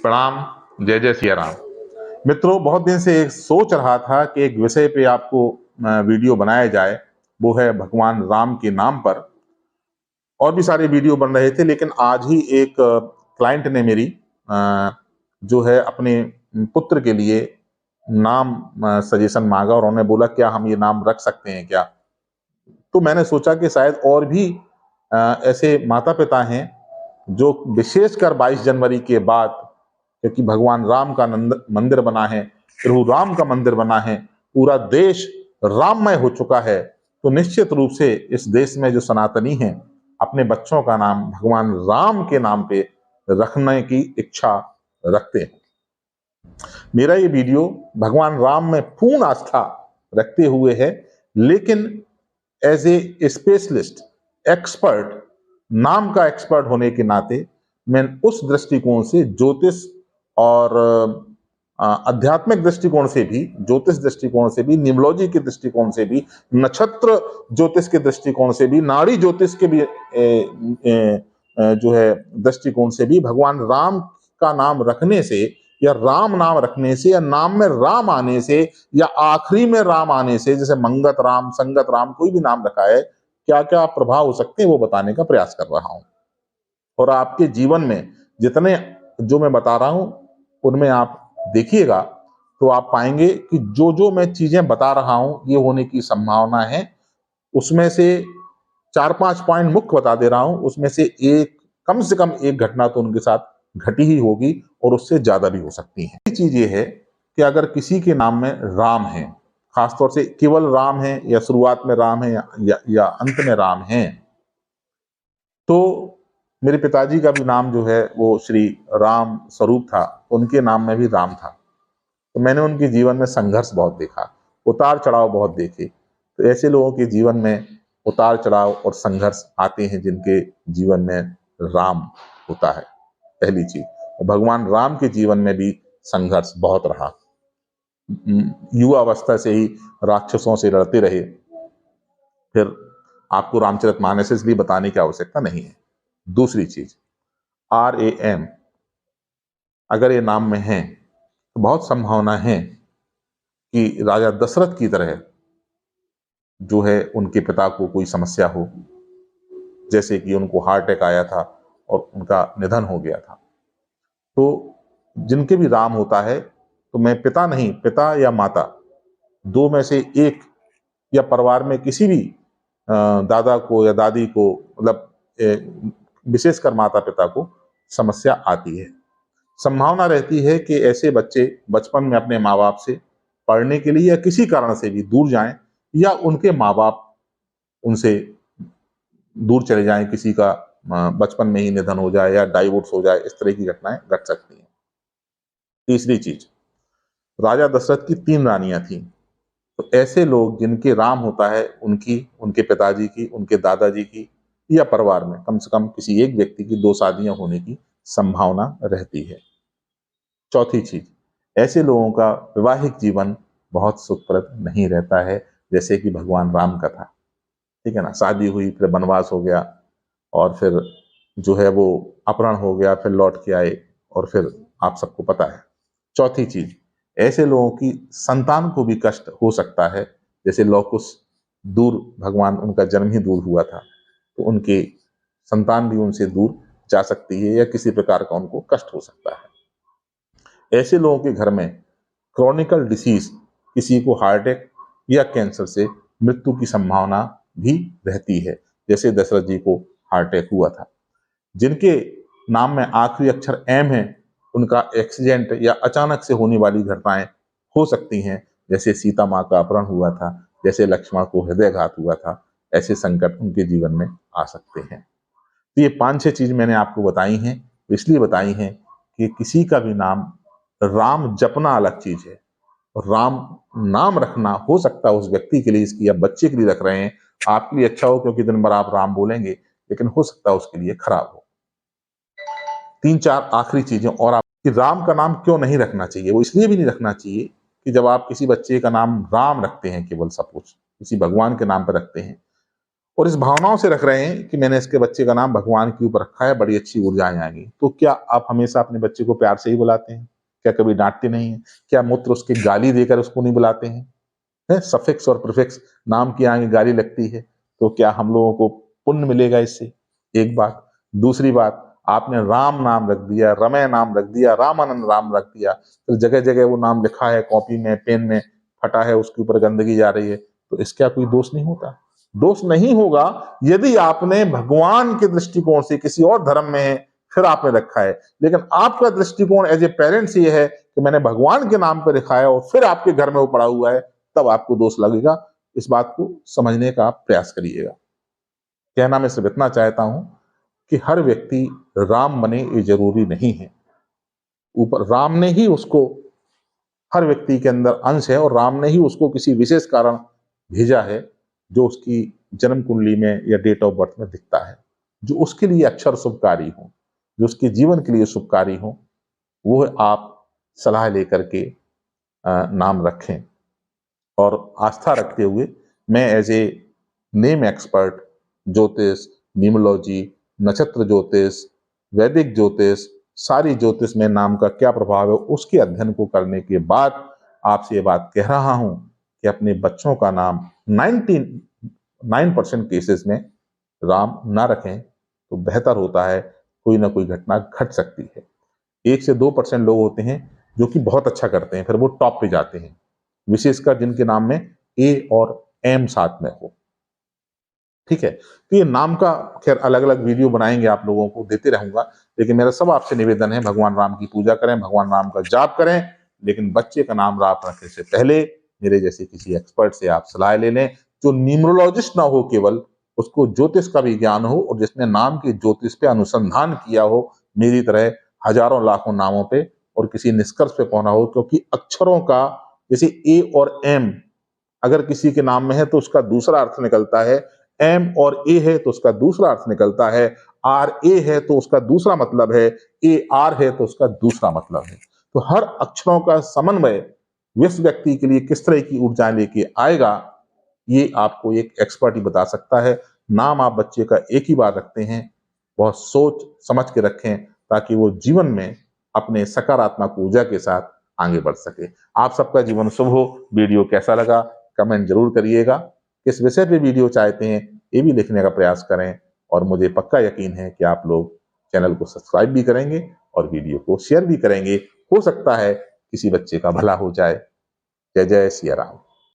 प्रणाम। जय जय सिया राम। मित्रों, बहुत दिन से एक सोच रहा था कि एक विषय पे आपको वीडियो बनाया जाए, वो है भगवान राम के नाम पर। और भी सारे वीडियो बन रहे थे, लेकिन आज ही एक क्लाइंट ने मेरी अ, जो है अपने पुत्र के लिए नाम सजेशन मांगा और उन्होंने बोला क्या हम ये नाम रख सकते हैं क्या। तो मैंने सोचा कि शायद और भी ऐसे माता पिता हैं जो विशेषकर 22 जनवरी के बाद, क्योंकि भगवान राम का मंदिर बना है, प्रभु राम का मंदिर बना है, पूरा देश राममय हो चुका है, तो निश्चित रूप से इस देश में जो सनातनी हैं अपने बच्चों का नाम भगवान राम के नाम पे रखने की इच्छा रखते हैं। मेरा ये वीडियो भगवान राम में पूर्ण आस्था रखते हुए है, लेकिन एज ए स्पेशलिस्ट, एक्सपर्ट, नाम का एक्सपर्ट होने के नाते मैं उस दृष्टिकोण से ज्योतिष और आध्यात्मिक दृष्टिकोण से भी, ज्योतिष दृष्टिकोण से भी, न्यूमरोलॉजी के दृष्टिकोण से भी, नक्षत्र ज्योतिष के दृष्टिकोण से भी, नाड़ी ज्योतिष के भी जो है दृष्टिकोण से भी भगवान राम का नाम रखने से या राम नाम रखने से या नाम में राम आने से या आखिरी में राम आने से, जैसे मंगत राम, संगत राम, कोई भी नाम रखा है, क्या क्या प्रभाव हो सकते हैं वो बताने का प्रयास कर रहा हूं। और आपके जीवन में जितने जो मैं बता रहा हूं उनमें आप देखिएगा तो आप पाएंगे कि जो जो मैं चीजें बता रहा हूं ये होने की संभावना है। उसमें से 4-5 पॉइंट मुख्य बता दे रहा हूं, उसमें से एक, कम से कम एक घटना तो उनके साथ घटी ही होगी और उससे ज्यादा भी हो सकती है। चीज ये है कि अगर किसी के नाम में राम है, खासतौर से केवल राम है या शुरुआत में राम है या अंत में राम है, तो मेरे पिताजी का भी नाम जो है वो श्री राम स्वरूप था, उनके नाम में भी राम था। तो मैंने उनके जीवन में संघर्ष बहुत देखा, उतार चढ़ाव बहुत देखे। तो ऐसे लोगों के जीवन में उतार चढ़ाव और संघर्ष आते हैं जिनके जीवन में राम होता है, पहली चीज। और भगवान राम के जीवन में भी संघर्ष बहुत रहा। युवा अवस्था से ही राक्षसों से लड़ते रहे, फिर आपको रामचरितमानस इसलिए बताने की आवश्यकता नहीं है। दूसरी चीज, RAM अगर ये नाम में है तो बहुत संभावना है कि राजा दशरथ की तरह जो है उनके पिता को कोई समस्या हो, जैसे कि उनको हार्ट अटैक आया था और उनका निधन हो गया था। तो जिनके भी राम होता है, तो मैं पिता नहीं, पिता या माता, दो में से एक, या परिवार में किसी भी दादा को या दादी को, मतलब विशेषकर माता पिता को समस्या आती है। संभावना रहती है कि ऐसे बच्चे बचपन में अपने माँ बाप से पढ़ने के लिए या किसी कारण से भी दूर जाएं, या उनके माँ बाप उनसे दूर चले जाएं, किसी का बचपन में ही निधन हो जाए या डाइवोर्स हो जाए, इस तरह की घटनाएं घट सकती हैं। तीसरी चीज, राजा दशरथ की 3 रानियां थीं। तो ऐसे लोग जिनके राम होता है, उनकी, उनके पिताजी की, उनके दादाजी की, या परिवार में कम से कम किसी एक व्यक्ति की 2 शादियां होने की संभावना रहती है। चौथी चीज, ऐसे लोगों का वैवाहिक जीवन बहुत सुखप्रद नहीं रहता है, जैसे कि भगवान राम का था। ठीक है ना, शादी हुई, फिर वनवास हो गया, और फिर जो है वो अपहरण हो गया, फिर लौट के आए, और फिर आप सबको पता है। चौथी चीज, ऐसे लोगों की संतान को भी कष्ट हो सकता है, जैसे लौकुश दूर, भगवान उनका जन्म ही दूर हुआ था, तो उनकी संतान भी उनसे दूर जा सकती है या किसी प्रकार का उनको कष्ट हो सकता है। ऐसे लोगों के घर में क्रॉनिकल डिसीज, किसी को हार्ट अटैक या कैंसर से मृत्यु की संभावना भी रहती है, जैसे दशरथ जी को हार्ट अटैक हुआ था। जिनके नाम में आखिरी अक्षर M है, उनका एक्सीडेंट या अचानक से होने वाली घटनाएं हो सकती हैं, जैसे सीता माँ का अपहरण हुआ था, जैसे लक्ष्मण को हृदयघात हुआ था। ऐसे संकट उनके जीवन में आ सकते हैं। तो ये 5-6 चीज मैंने आपको बताई हैं, इसलिए बताई हैं कि किसी का भी नाम राम जपना अलग चीज है, और राम नाम रखना हो सकता है उस व्यक्ति के लिए, इसकी आप बच्चे के लिए रख रहे हैं, आपके लिए अच्छा हो क्योंकि दिन भर आप राम बोलेंगे, लेकिन हो सकता है उसके लिए खराब हो। 3-4 आखिरी चीजें और आप, कि राम का नाम क्यों नहीं रखना चाहिए। वो इसलिए भी नहीं रखना चाहिए कि जब आप किसी बच्चे का नाम राम रखते हैं, केवल सपोज किसी भगवान के नाम पर रखते हैं, और इस भावनाओं से रख रहे हैं कि मैंने इसके बच्चे का नाम भगवान के ऊपर रखा है, बड़ी अच्छी ऊर्जाएं आएंगी। तो क्या आप हमेशा अपने बच्चे को प्यार से ही बुलाते हैं? क्या कभी डांटते नहीं हैं? क्या मूत्र उसकी गाली देकर उसको नहीं बुलाते हैं? सफिक्स और प्रीफिक्स नाम की आगे गाली लगती है, तो क्या हम लोगों को पुण्य मिलेगा इससे? एक बात। दूसरी बात, आपने राम नाम रख दिया, रमय नाम रख दिया, रामानंद राम रख दिया, फिर जगह जगह वो नाम लिखा है, कॉपी में, पेन में फटा है, उसके ऊपर गंदगी जा रही है, तो इसका कोई दोष नहीं होता? दोष नहीं होगा यदि आपने भगवान के दृष्टिकोण से, किसी और धर्म में है फिर आपने रखा है, लेकिन आपका दृष्टिकोण एज ए पेरेंट्स ये है कि मैंने भगवान के नाम पर रखा है और फिर आपके घर में वो पड़ा हुआ है, तब आपको दोष लगेगा। इस बात को समझने का आप प्रयास करिएगा। कहना मैं सिर्फ इतना चाहता हूं कि हर व्यक्ति राम बने ये जरूरी नहीं है। ऊपर राम ने ही उसको, हर व्यक्ति के अंदर अंश है और राम ने ही उसको किसी विशेष कारण भेजा है जो उसकी जन्म कुंडली में या डेट ऑफ बर्थ में दिखता है, जो उसके लिए अक्षर शुभकारी हो, जो उसके जीवन के लिए शुभकारी हो, वो आप सलाह लेकर के नाम रखें। और आस्था रखते हुए मैं एज ए नेम एक्सपर्ट, ज्योतिष, न्यूमरोलॉजी, नक्षत्र ज्योतिष, वैदिक ज्योतिष, सारी ज्योतिष में नाम का क्या प्रभाव है उसके अध्ययन को करने के बाद आपसे ये बात कह रहा हूं कि अपने बच्चों का नाम 99% केसेस में राम ना रखें तो बेहतर होता है। कोई ना कोई घटना घट सकती है। 1 से 2% लोग होते हैं जो कि बहुत अच्छा करते हैं, फिर वो टॉप पे जाते हैं, विशेषकर जिनके नाम में ए और एम साथ में हो। ठीक है, तो ये नाम का खैर अलग अलग वीडियो बनाएंगे, आप लोगों को देते रहूंगा, लेकिन मेरा सब आपसे निवेदन है, भगवान राम की पूजा करें, भगवान राम का जाप करें, लेकिन बच्चे का नाम राम रखने से पहले मेरे जैसे किसी एक्सपर्ट से आप सलाह ले लें, जो न्यूमरोलॉजिस्ट ना हो, केवल उसको ज्योतिष का भी ज्ञान हो और जिसने नाम की ज्योतिष पे अनुसंधान किया हो, मेरी तरह हजारों लाखों नामों पे, और किसी निष्कर्ष पे पहुंचा हो। क्योंकि अक्षरों का, जैसे ए और एम अगर किसी के नाम में है तो उसका दूसरा अर्थ निकलता है, एम और ए है तो उसका दूसरा अर्थ निकलता है, आर ए है तो उसका दूसरा मतलब है, ए आर है तो उसका दूसरा मतलब है। तो हर अक्षरों का समन्वय विश्व व्यक्ति के लिए किस तरह की ऊर्जा लेके आएगा, ये आपको एक एक्सपर्ट ही बता सकता है। नाम आप बच्चे का एक ही बार रखते हैं, बहुत सोच समझ के रखें ताकि वो जीवन में अपने सकारात्मक ऊर्जा के साथ आगे बढ़ सके। आप सबका जीवन शुभ हो। वीडियो कैसा लगा कमेंट जरूर करिएगा। किस विषय पे वीडियो चाहते हैं ये भी लिखने का प्रयास करें, और मुझे पक्का यकीन है कि आप लोग चैनल को सब्सक्राइब भी करेंगे और वीडियो को शेयर भी करेंगे। हो सकता है किसी बच्चे का भला हो जाए। जय जय सिया राम।